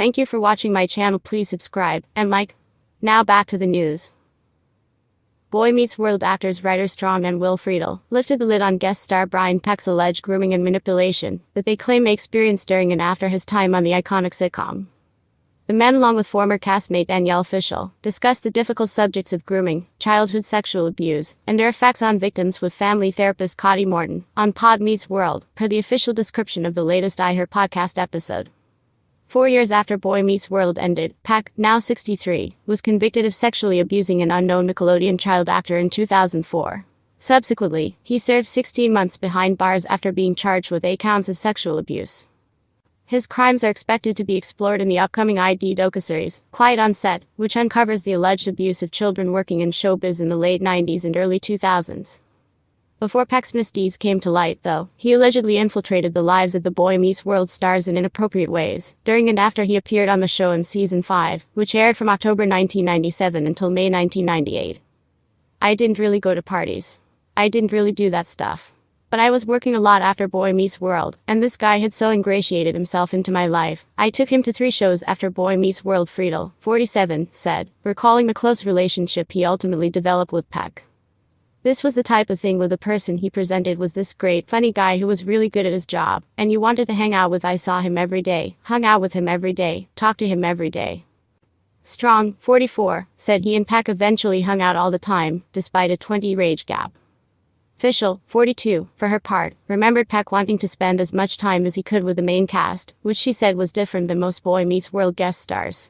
Thank you for watching my channel. Please subscribe and like. Now back to the news. Boy Meets World actors Ryder Strong and Will Friedle lifted the lid on guest star Brian Peck's alleged grooming and manipulation that they claim they experienced during and after his time on the iconic sitcom. The men, along with former castmate Danielle Fishel, discussed the difficult subjects of grooming, childhood sexual abuse, and their effects on victims with family therapist Cody Morton on Pod Meets World, per the official description of the latest iHeart podcast episode. 4 years after Boy Meets World ended, Peck, now 63, was convicted of sexually abusing an unknown Nickelodeon child actor in 2004. Subsequently, he served 16 months behind bars after being charged with 8 counts of sexual abuse. His crimes are expected to be explored in the upcoming ID docuseries, Quiet on Set, which uncovers the alleged abuse of children working in showbiz in the late 90s and early 2000s. Before Peck's misdeeds came to light, though, he allegedly infiltrated the lives of the Boy Meets World stars in inappropriate ways, during and after he appeared on the show in Season 5, which aired from October 1997 until May 1998. I didn't really go to parties. I didn't really do that stuff. But I was working a lot after Boy Meets World, and this guy had so ingratiated himself into my life. I took him to 3 shows after Boy Meets World. Friedle, 47, said, recalling the close relationship he ultimately developed with Peck. This was the type of thing where the person he presented was this great, funny guy who was really good at his job, and you wanted to hang out with. I saw him every day, hung out with him every day, talked to him every day. Strong, 44, said he and Peck eventually hung out all the time, despite a 20-year age gap. Fishel, 42, for her part, remembered Peck wanting to spend as much time as he could with the main cast, which she said was different than most Boy Meets World guest stars.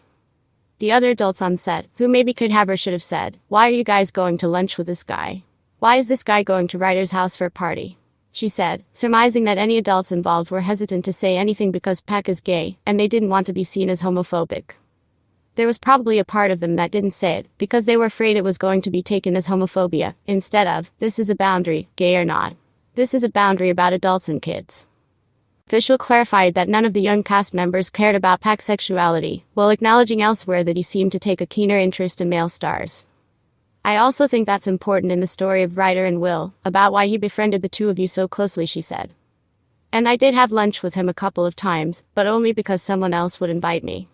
The other adults on set, who maybe could have or should have said, "Why are you guys going to lunch with this guy? Why is this guy going to Ryder's house for a party?" she said, surmising that any adults involved were hesitant to say anything because Peck is gay, and they didn't want to be seen as homophobic. There was probably a part of them that didn't say it, because they were afraid it was going to be taken as homophobia, instead of, "This is a boundary, gay or not. This is a boundary about adults and kids." Fishel clarified that none of the young cast members cared about Peck's sexuality, while acknowledging elsewhere that he seemed to take a keener interest in male stars. "I also think that's important in the story of Ryder and Will, about why he befriended the two of you so closely," she said. "And I did have lunch with him a couple of times, but only because someone else would invite me."